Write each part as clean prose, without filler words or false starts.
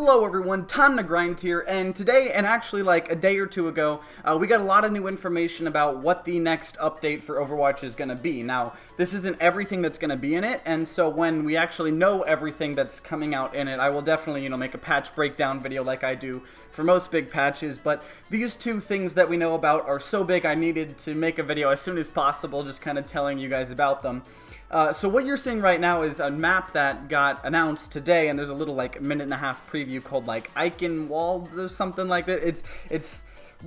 Hello everyone, TimeToGrind here, and today, and actually like a day or two ago, we got a lot of new information about what the next update for Overwatch is going to be. Now, this isn't everything that's going to be in it, and so when we actually know everything that's coming out in it, I will definitely, make a patch breakdown video like I do for most big patches, but these two things that we know about are so big I needed to make a video as soon as possible, just kind of telling you guys about them. So what you're seeing right now is a map that got announced today, and there's a little like minute-and-a-half preview called like Eichenwald or something like that. It's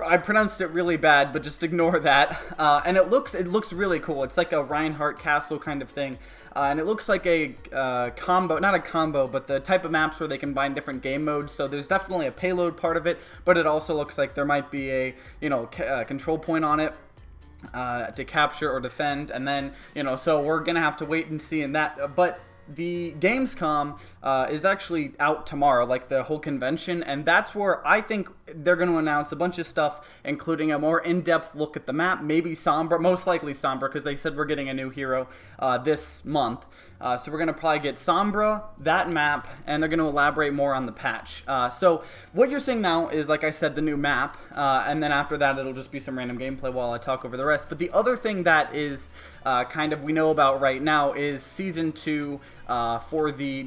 I pronounced it really bad, but just ignore that. And it looks really cool. It's like a Reinhardt Castle kind of thing, and it looks like a combo, not a combo, but the type of maps where they combine different game modes. So there's definitely a payload part of it, but it also looks like there might be a control point on it to capture or defend, and then so we're gonna have to wait and see in that. But the Gamescom is actually out tomorrow, like the whole convention, and that's where I think they're going to announce a bunch of stuff, including a more in-depth look at the map, maybe Sombra, most likely Sombra, because they said we're getting a new hero this month. So we're going to probably get Sombra, that map, and they're going to elaborate more on the patch. So what you're seeing now is, like I said, the new map, and then after that it'll just be some random gameplay while I talk over the rest. But the other thing that is kind of we know about right now is Season 2 for the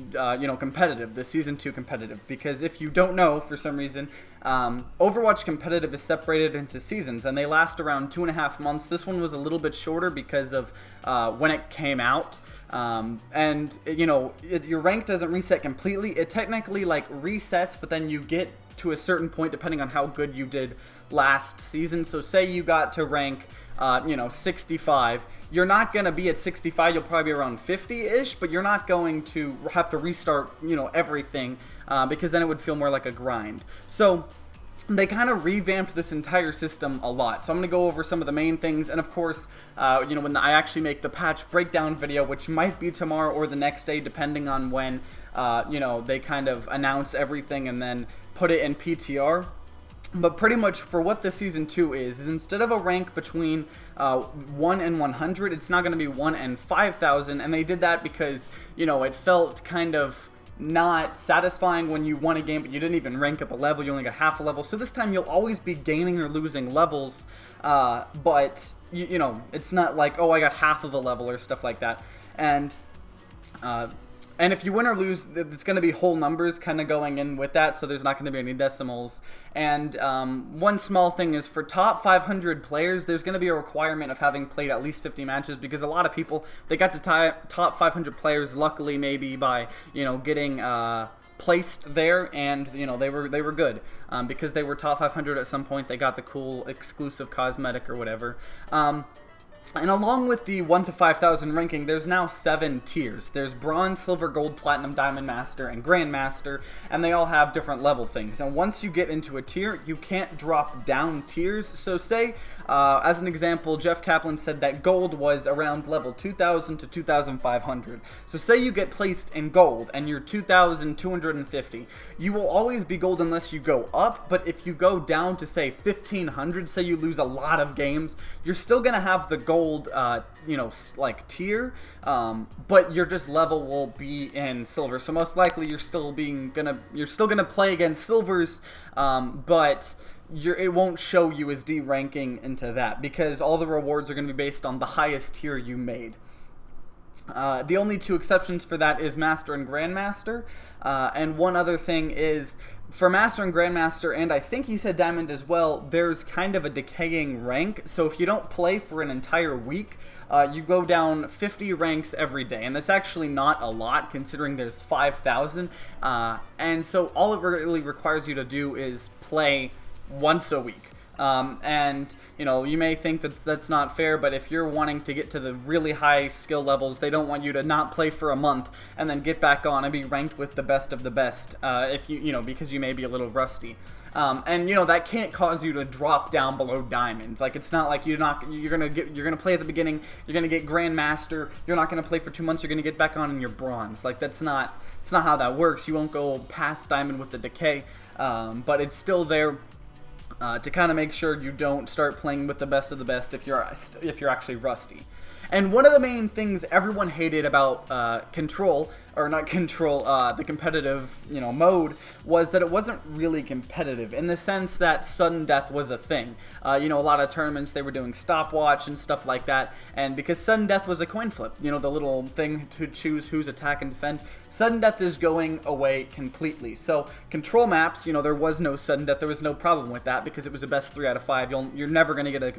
competitive, the Season 2 competitive, because if you don't know for some reason, Overwatch competitive is separated into seasons, and they last around 2.5 months. This one was a little bit shorter because of when it came out. And your rank doesn't reset completely. It technically like resets, but then you get to a certain point depending on how good you did last season. So say you got to rank 65, you're not going to be at 65, you'll probably be around 50-ish, but you're not going to have to restart everything, because then it would feel more like a grind. So they kind of revamped this entire system a lot. So I'm going to go over some of the main things, and of course, when I actually make the patch breakdown video, which might be tomorrow or the next day, depending on when, they kind of announce everything and then put it in PTR. But pretty much for what the Season 2 is instead of a rank between 1 and 100, it's not going to be 1 and 5,000, and they did that because, it felt kind of not satisfying when you won a game but you didn't even rank up a level, you only got half a level. So this time you'll always be gaining or losing levels, but it's not like, oh, I got half of a level or stuff like that. And if you win or lose, it's going to be whole numbers kind of going in with that, so there's not going to be any decimals. And one small thing is for top 500 players, there's going to be a requirement of having played at least 50 matches, because a lot of people, they got to top 500 players, luckily maybe by, getting placed there, and they were good, because they were top 500 at some point. They got the cool exclusive cosmetic or whatever. And along with the 1 to 5,000 ranking, there's now 7 tiers. There's Bronze, Silver, Gold, Platinum, Diamond Master, and Grandmaster, and they all have different level things. And once you get into a tier, you can't drop down tiers. So say, as an example, Jeff Kaplan said that Gold was around level 2,000 to 2,500. So say you get placed in Gold, and you're 2,250. You will always be Gold unless you go up, but if you go down to, say, 1,500, say you lose a lot of games, you're still going to have the Gold tier, but your just level will be in Silver. So most likely you're still gonna play against Silvers, but it won't show you as D ranking into that, because all the rewards are going to be based on the highest tier you made. The only 2 exceptions for that is Master and Grandmaster, and one other thing is for Master and Grandmaster, and I think you said Diamond as well, there's kind of a decaying rank. So if you don't play for an entire week, you go down 50 ranks every day, and that's actually not a lot considering there's 5,000, and so all it really requires you to do is play once a week. And you may think that that's not fair, but if you're wanting to get to the really high skill levels, they don't want you to not play for a month and then get back on and be ranked with the best of the best, if because you may be a little rusty. And that can't cause you to drop down below Diamond. Like, it's not like you're gonna play at the beginning, you're gonna get Grandmaster, you're not gonna play for 2 months, you're gonna get back on in your Bronze. Like, it's not how that works. You won't go past Diamond with the decay, but it's still there to kind of make sure you don't start playing with the best of the best if you're actually rusty. And one of the main things everyone hated about Control, or not Control, the competitive, mode, was that it wasn't really competitive in the sense that sudden death was a thing. A lot of tournaments, they were doing stopwatch and stuff like that, and because sudden death was a coin flip, the little thing to choose who's attack and defend, sudden death is going away completely. So Control maps, there was no sudden death. There was no problem with that because it was a best 3 out of 5. You're never going to get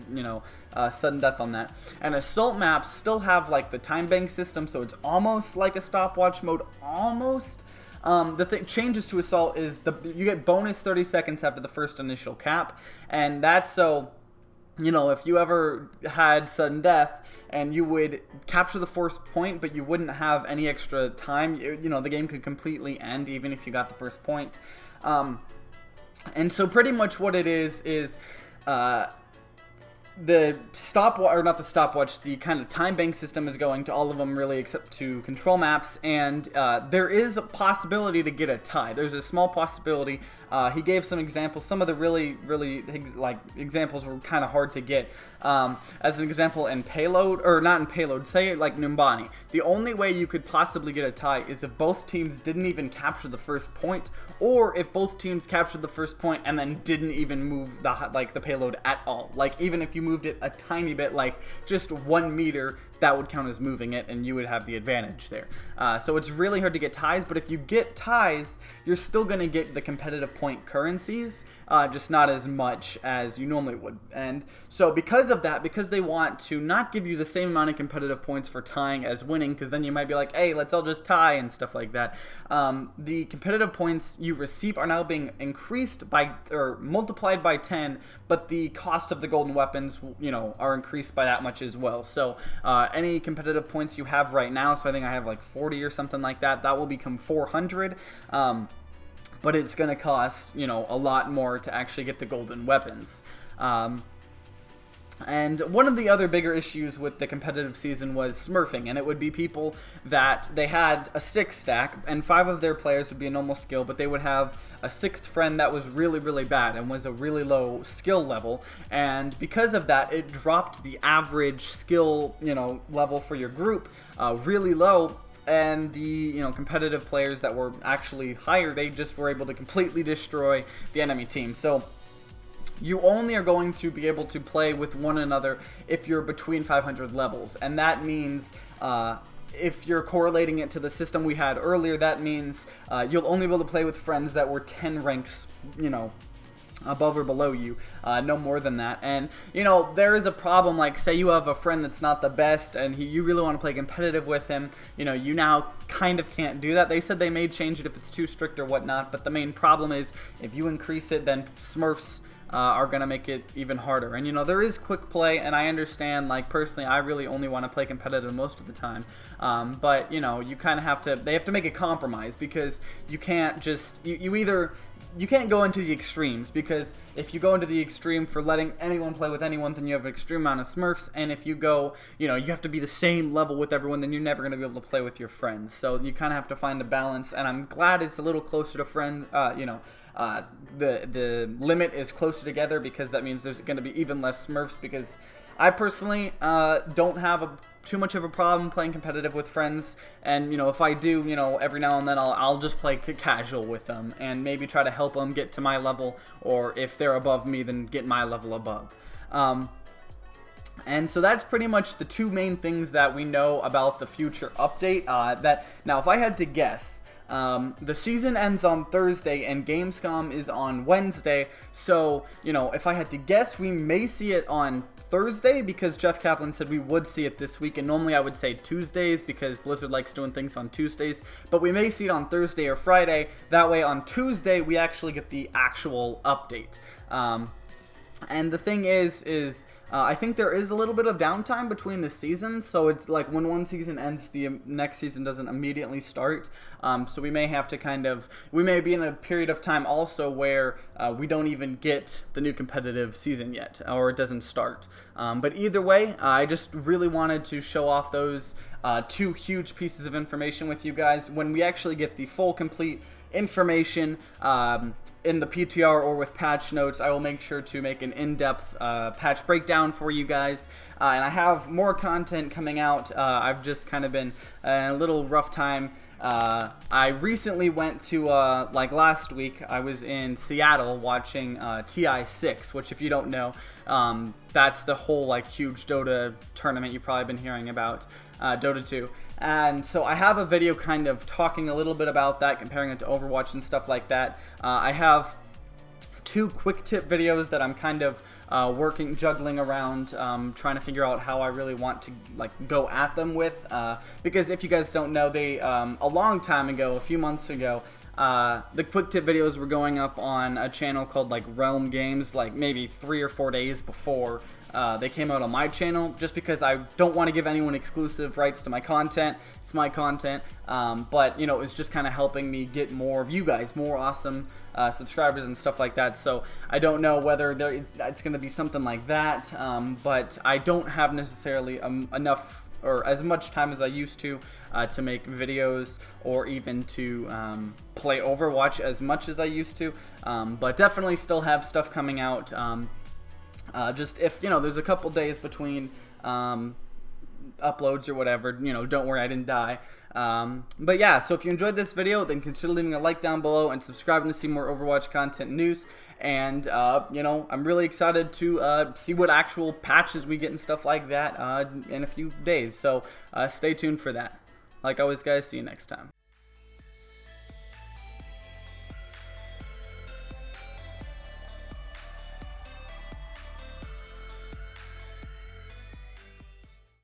a sudden death on that. And Assault maps still have like the time bank system, so it's almost like a stopwatch mode, almost. The thing changes to Assault is you get bonus 30 seconds after the first initial cap, and that's so, if you ever had sudden death and you would capture the first point, but you wouldn't have any extra time, the game could completely end even if you got the first point. And so pretty much what it is the stopwatch, or not the stopwatch, the kind of time bank system is going to all of them really except to Control maps, and there is a possibility to get a tie. There's a small possibility. He gave some examples. Some of the really examples were kind of hard to get. As an example, in Payload, or not in Payload, say like Numbani, the only way you could possibly get a tie is if both teams didn't even capture the first point, or if both teams captured the first point and then didn't even move the payload at all. Like even if you moved it a tiny bit, like just 1 meter, that would count as moving it, and you would have the advantage there. So it's really hard to get ties, but if you get ties, you're still going to get the competitive point currencies, just not as much as you normally would. And so because of that, because they want to not give you the same amount of competitive points for tying as winning, because then you might be like, hey, let's all just tie and stuff like that, the competitive points you receive are now being increased by, or multiplied by 10, but the cost of the golden weapons, are increased by that much as well. So any competitive points you have right now, so I think I have like 40 or something like that, that will become 400, but it's going to cost, a lot more to actually get the golden weapons. And one of the other bigger issues with the competitive season was smurfing, and it would be people that they had a 6 stack, and 5 of their players would be a normal skill, but they would have a 6th friend that was really, really bad and was a really low skill level, and because of that, it dropped the average skill, level for your group really low, and the competitive players that were actually higher, they just were able to completely destroy the enemy team. So you only are going to be able to play with one another if you're between 500 levels, and that means if you're correlating it to the system we had earlier, that means you'll only be able to play with friends that were 10 ranks, above or below you, no more than that. And there is a problem, like say you have a friend that's not the best and you really want to play competitive with him, you now kind of can't do that. They said they may change it if it's too strict or whatnot, but the main problem is if you increase it, then Smurfs are going to make it even harder. And there is quick play, and I understand, like personally I really only want to play competitive most of the time, but you kind of they have to make a compromise, because you can't just you can't go into the extremes, because if you go into the extreme for letting anyone play with anyone, then you have an extreme amount of Smurfs, and if you go, you have to be the same level with everyone, then you're never going to be able to play with your friends. So you kind of have to find a balance, and I'm glad it's a little closer to the limit is closer together, because that means there's going to be even less Smurfs, because I personally don't have too much of a problem playing competitive with friends, and if I do, every now and then I'll just play casual with them and maybe try to help them get to my level, or if they're above me, then get my level above. And so that's pretty much the 2 main things that we know about the future update. Now if I had to guess, the season ends on Thursday and Gamescom is on Wednesday, so if I had to guess, we may see it on Thursday, because Jeff Kaplan said we would see it this week, and normally I would say Tuesdays because Blizzard likes doing things on Tuesdays, but we may see it on Thursday or Friday. That way on Tuesday we actually get the actual update. And the thing is I think there is a little bit of downtime between the seasons, so it's like when one season ends, the next season doesn't immediately start. So we may have to we may be in a period of time also where we don't even get the new competitive season yet, or it doesn't start. But either way, I just really wanted to show off those two huge pieces of information with you guys. When we actually get the full, complete information in the PTR or with patch notes, I will make sure to make an in-depth patch breakdown for you guys. And I have more content coming out. I've just kind of been in a little rough time. I recently went to, like last week, I was in Seattle watching TI6, which if you don't know, that's the whole like huge Dota tournament you've probably been hearing about, Dota 2. And so I have a video kind of talking a little bit about that, comparing it to Overwatch and stuff like that. I have two quick tip videos that I'm kind of juggling around, trying to figure out how I really want to like go at them with, because if you guys don't know, they a long time ago, a few months ago, the quick tip videos were going up on a channel called like Realm Games, like maybe 3 or 4 days before they came out on my channel, just because I don't want to give anyone exclusive rights to my content. It's my content, but you know, it's just kind of helping me get more of you guys, more awesome subscribers and stuff like that. So I don't know whether it's going to be something like that, but I don't have necessarily enough or as much time as I used to make videos, or even to play Overwatch as much as I used to, but definitely still have stuff coming out. Just if, you know, there's a couple days between uploads or whatever, you know, don't worry, I didn't die. But yeah, so if you enjoyed this video, then consider leaving a like down below and subscribing to see more Overwatch content news. And, you know, I'm really excited to see what actual patches we get and stuff like that in a few days. So stay tuned for that. Like always, guys, see you next time.